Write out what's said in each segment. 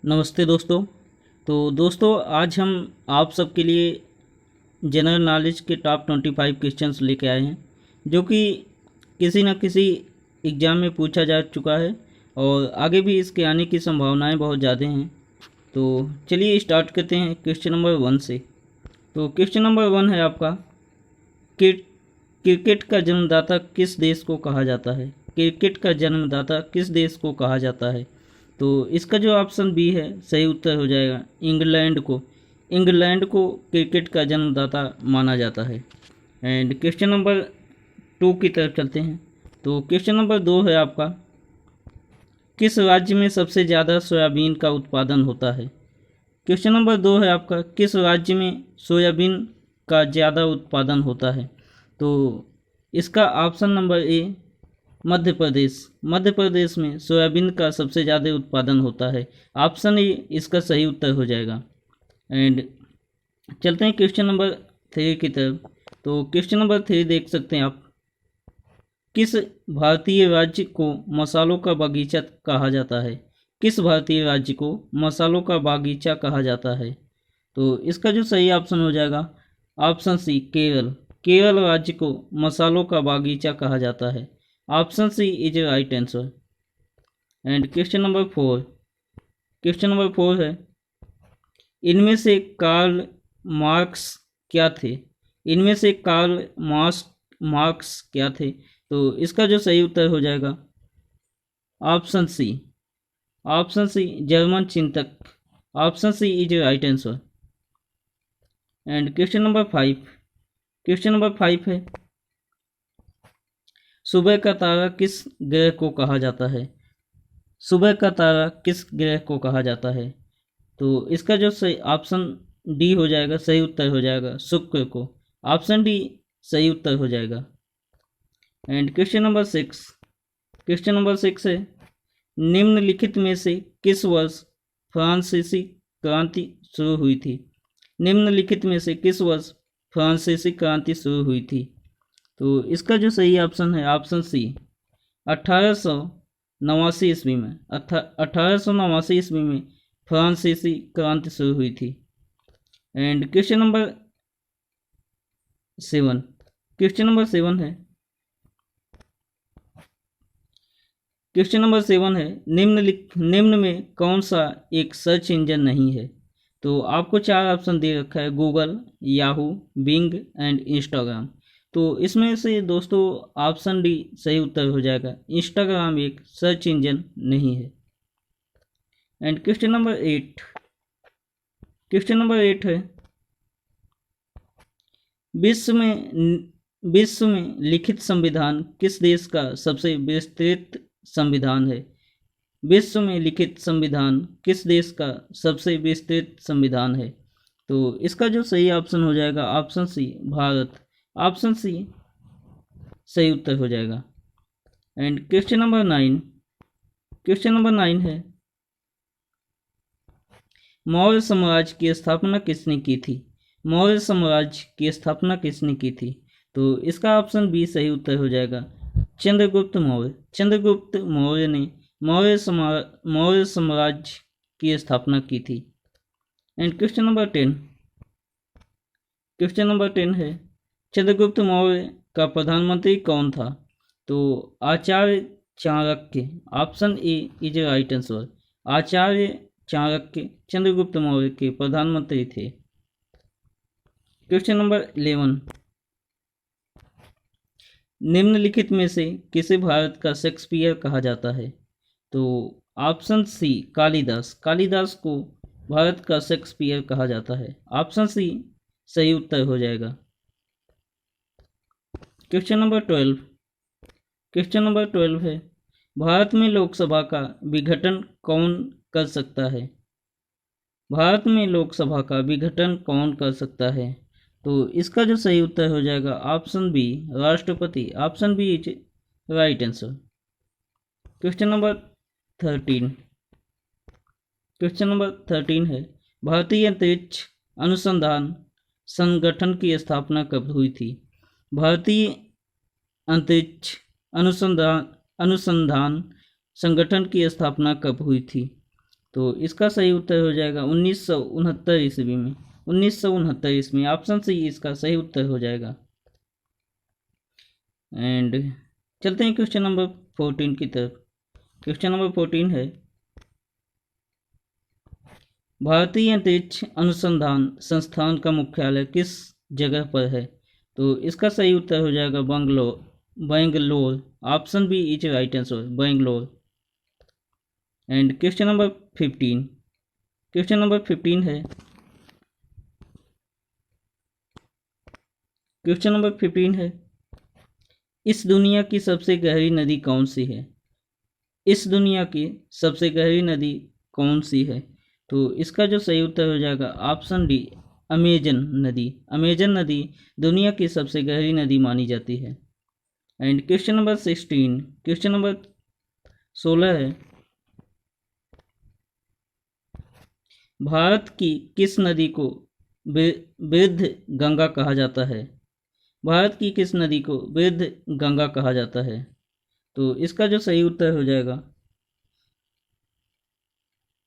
नमस्ते दोस्तों। तो दोस्तों आज हम आप सबके लिए जनरल नॉलेज के टॉप 25 क्वेश्चंस लेके आए हैं जो कि किसी न किसी एग्ज़ाम में पूछा जा चुका है और आगे भी इसके आने की संभावनाएं बहुत ज़्यादा हैं। तो चलिए स्टार्ट करते हैं क्वेश्चन नंबर 1 से। तो क्वेश्चन नंबर 1 है आपका, क्रिकेट का जन्मदाता किस देश को कहा जाता है? क्रिकेट का जन्मदाता किस देश को कहा जाता है? तो इसका जो ऑप्शन बी है सही उत्तर हो जाएगा इंग्लैंड को। इंग्लैंड को क्रिकेट का जन्मदाता माना जाता है। एंड क्वेश्चन नंबर 2 की तरफ चलते हैं। तो क्वेश्चन नंबर 2 है आपका, किस राज्य में सबसे ज़्यादा सोयाबीन का उत्पादन होता है? क्वेश्चन नंबर 2 है आपका, किस राज्य में सोयाबीन का ज़्यादा उत्पादन होता है? तो इसका option number A Madhya Pradesh. Madhya Pradesh में सोयाबीन का सबसे ज़्यादा उत्पादन होता है। ऑप्शन ए इसका सही उत्तर हो जाएगा। एंड चलते हैं क्वेश्चन नंबर 3 की तरफ। तो क्वेश्चन नंबर 3 देख सकते हैं आप, किस भारतीय राज्य को मसालों का बागीचा कहा जाता है? किस भारतीय राज्य को मसालों का बागीचा कहा जाता है? तो इसका जो सही ऑप्शन हो जाएगा ऑप्शन सी केरल। केरल राज्य को मसालों का बागीचा कहा जाता है। Option C is right answer. And question number 4। Question number 4 है, इनमें से कार्ल मार्क्स क्या थे? इनमें से कार्ल मार्क्स क्या थे? तो इसका जो सही उत्तर हो जाएगा option C. Option C German चिंतक। Option C is right answer. And question number 5। Question number 5 है, सुबह का तारा किस ग्रह को कहा जाता है? सुबह का तारा किस ग्रह को कहा जाता है? तो इसका जो सही ऑप्शन डी हो जाएगा, सही उत्तर हो जाएगा शुक्र को। ऑप्शन डी सही उत्तर हो जाएगा। And question number 6। Question number 6 है, निम्नलिखित में से किस वर्ष फ्रांसीसी क्रांति शुरू हुई थी? निम्नलिखित में से किस वर्ष फ्रांसीसी क्रांति शुरू हुई थी? तो इसका जो सही ऑप्शन है ऑप्शन सी 1889 ईस्वी में। 1889 ईस्वी में फ्रांसीसी क्रांति शुरू हुई थी। And question number 7। Question number 7 है, क्वेश्चन नंबर 7 है, निम्न में कौन सा एक सर्च इंजन नहीं है? तो आपको 4 ऑप्शन दे रखा है, Google, Yahoo, Bing and Instagram. तो इसमें से दोस्तों ऑप्शन डी सही उत्तर हो जाएगा, इंस्टाग्राम एक सर्च इंजन नहीं है। And question number 8। Question number 8 है, विश्व में लिखित संविधान किस देश का सबसे विस्तृत संविधान है? विश्व में लिखित संविधान किस देश का सबसे विस्तृत संविधान है? तो इसका जो सही ऑप्शन हो जाएगा option C Bharat. Option C सही उत्तर हो जाएगा। And question number 9। Question number 9 है, मौर्य साम्राज्य की स्थापना किसने की थी? मौर्य साम्राज्य की स्थापना किसने की थी? तो इसका ऑप्शन बी सही उत्तर हो जाएगा, चंद्रगुप्त मौर्य। चंद्रगुप्त मौर्य ने मौर्य साम्राज्य की स्थापना की थी। And question number 10। Question number 10 है, चंद्रगुप्त मौर्य का प्रधानमंत्री कौन था? तो Acharya Chanakya. Option A is right answer. Acharya Chanakya Chandragupta Maurya के प्रधानमंत्री थे। क्वेश्चन नंबर 11, निम्नलिखित में से किसे भारत का शेक्सपियर कहा जाता है? तो ऑप्शन सी कालिदास। कालिदास को भारत का शेक्सपियर कहा जाता है। ऑप्शन सी सही उत्तर हो जाएगा। Question number 12। क्वेश्चन नंबर 12 है, भारत में लोकसभा का विघटन कौन कर सकता है? भारत में लोकसभा का विघटन कौन कर सकता है? तो इसका जो सही उत्तर हो जाएगा ऑप्शन बी राष्ट्रपति। Option B is right answer. Question number 13। Question number 13 है, भारतीय अंतरिक्ष अनुसंधान संगठन की स्थापना कब हुई थी? भारतीय अंतरिक्ष अनुसंधान संगठन की स्थापना कब हुई थी? तो इसका सही उत्तर हो जाएगा 1969 ईस्वी में। 1969 ईस्वी, ऑप्शन सी इसका सही उत्तर हो जाएगा। एंड चलते हैं क्वेश्चन नंबर 14 की तरफ। क्वेश्चन नंबर 14 है, भारतीय अंतरिक्ष अनुसंधान संस्थान का मुख्यालय किस जगह पर है? तो इसका सही उत्तर हो जाएगा Bangalore. Option B is right answer, Bangalore. And question number 15। Question number 15 है, क्वेश्चन नंबर 15 है, इस दुनिया की सबसे गहरी नदी कौन सी है? इस दुनिया की सबसे गहरी नदी कौन सी है? तो इसका जो सही उत्तर हो जाएगा ऑप्शन डी, अमेजन नदी। अमेजन नदी दुनिया की सबसे गहरी नदी मानी जाती है। And question number 16, question number 16 है, भारत की किस नदी को वृद्ध गंगा कहा जाता है? भारत की किस नदी को वृद्ध गंगा कहा जाता है? तो इसका जो सही उत्तर हो जाएगा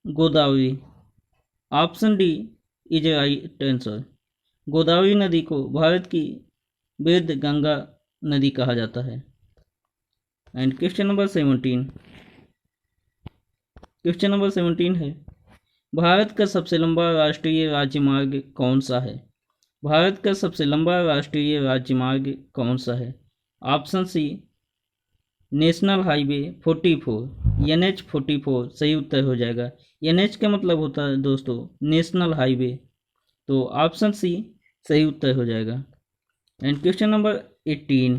Godavari. Option D is right answer. Godavari नदी को भारत की वृद्ध गंगा नदी कहा जाता है। And question number 17, question number 17 है, भारत का सबसे लंबा राष्ट्रीय राजमार्ग कौन सा है? भारत का सबसे लंबा राष्ट्रीय राजमार्ग कौन सा है? Option C, national highway 44, NH 44 सही उत्तर हो जाएगा। NH का मतलब होता है दोस्तों नेशनल हाईवे, तो ऑप्शन सी सही उत्तर हो जाएगा। And question number 18,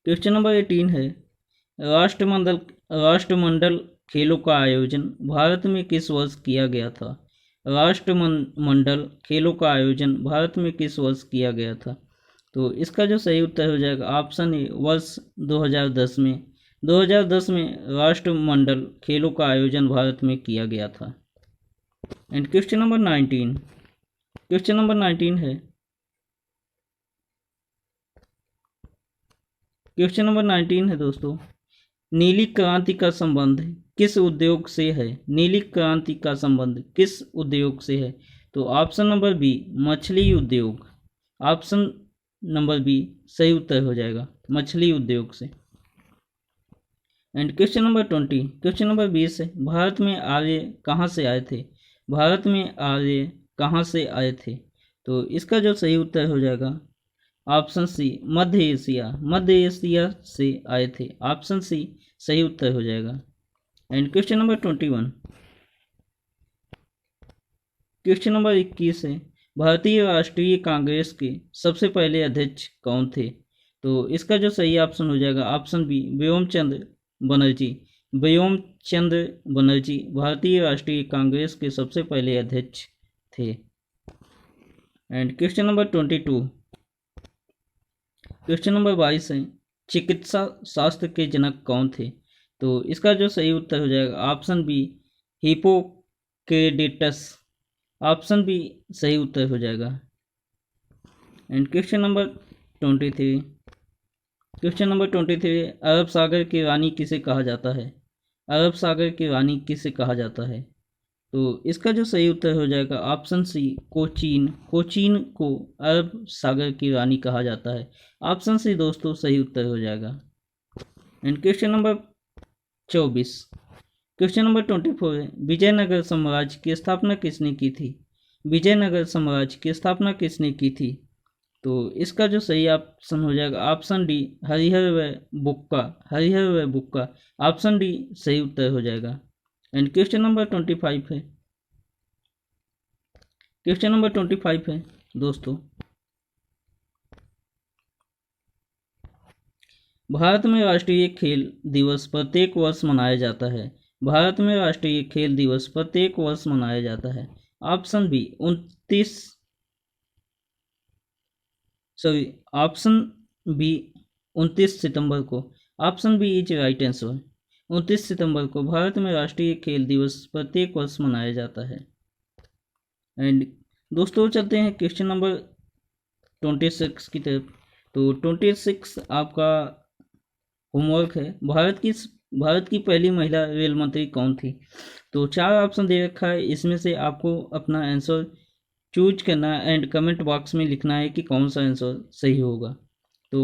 question number 18 है, राष्ट्रमंडल खेलों का आयोजन भारत में किस वर्ष किया गया था? राष्ट्रमंडल खेलों का आयोजन भारत में किस वर्ष किया गया था? तो इसका जो सही उत्तर हो जाएगा ऑप्शन ए, वर्ष 2010 में। 2010 में राष्ट्रमंडल खेलों का आयोजन भारत में किया गया था। And question number 19, question number 19 है, क्वेश्चन नंबर 19 है दोस्तों, नीली क्रांति का संबंध किस उद्योग से है? नीली क्रांति का संबंध किस उद्योग से है? तो ऑप्शन नंबर बी, मछली उद्योग। ऑप्शन नंबर बी सही उत्तर हो जाएगा, मछली उद्योग से। And question number 20, question number 20 है, भारत में आर्य कहाँ से आए थे? भारत में आर्य कहाँ से आए थे? तो इसका जो सही उत्तर हो जाएगा ऑप्शन सी, मध्य एशिया। मध्य एशिया से आए थे। ऑप्शन सी सही उत्तर हो जाएगा। And question number 21, question number 21 है, भारतीय राष्ट्रीय कांग्रेस के सबसे पहले अध्यक्ष कौन थे? तो इसका जो सही ऑप्शन हो जाएगा ऑप्शन बी, व्योमचंद्र बनर्जी। व्योमचंद्र बनर्जी भारतीय राष्ट्रीय कांग्रेस के सबसे पहले अध्यक्ष थे। And question number 22, question number 22 है, चिकित्सा शास्त्र के जनक कौन थे? तो इसका जो सही उत्तर हो जाएगा option B, Hippocrates. Option B सही उत्तर हो जाएगा। And question number 23, question number 23, अरब सागर की रानी किसे कहा जाता है? अरब सागर की रानी किसे कहा जाता है? तो इसका जो सही उत्तर हो जाएगा ऑप्शन सी, कोचीन। कोचीन को अरब सागर की रानी कहा जाता है। ऑप्शन सी दोस्तों सही उत्तर हो जाएगा। And question number 24, question number 24 है, विजयनगर साम्राज्य की स्थापना किसने की थी? विजयनगर साम्राज्य की स्थापना किसने की थी? तो इसका जो सही ऑप्शन हो जाएगा ऑप्शन डी, हरिहर व बुक्का। हरिहर व बुक्का। ऑप्शन डी सही उत्तर हो जाएगा। एंड क्वेश्चन नंबर 25 है, क्वेश्चन नंबर 25 है दोस्तों, भारत में राष्ट्रीय खेल दिवस प्रत्येक वर्ष मनाया जाता है। भारत में राष्ट्रीय खेल दिवस प्रत्येक वर्ष मनाया जाता है। Option B, 29 sorry option B 29 सितंबर को। Option B is right answer. 29 सितंबर को भारत में राष्ट्रीय खेल दिवस प्रत्येक वर्ष मनाया जाता है। एंड दोस्तों चलते हैं क्वेश्चन नंबर 26 की तरफ। तो 26 आपका होमवर्क है, भारत की पहली महिला रेल मंत्री कौन थी? तो 4 ऑप्शन दे रखा है, इसमें से आपको अपना आंसर चूज करना है एंड कमेंट बॉक्स में लिखना है कि कौन सा आंसर सही होगा। तो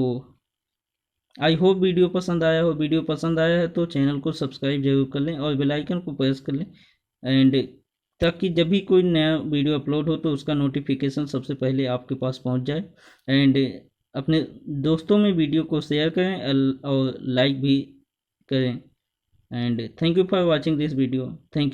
आई होप वीडियो पसंद आया हो। वीडियो पसंद आया है तो चैनल को सब्सक्राइब जरूर कर लें और बेल आइकन को प्रेस कर लें एंड ताकि जब भी कोई नया वीडियो अपलोड हो तो उसका नोटिफिकेशन सबसे पहले आपके पास पहुंच जाए। एंड अपने दोस्तों में वीडियो को शेयर करें और लाइक भी करें। And thank you for watching this video. Thank you.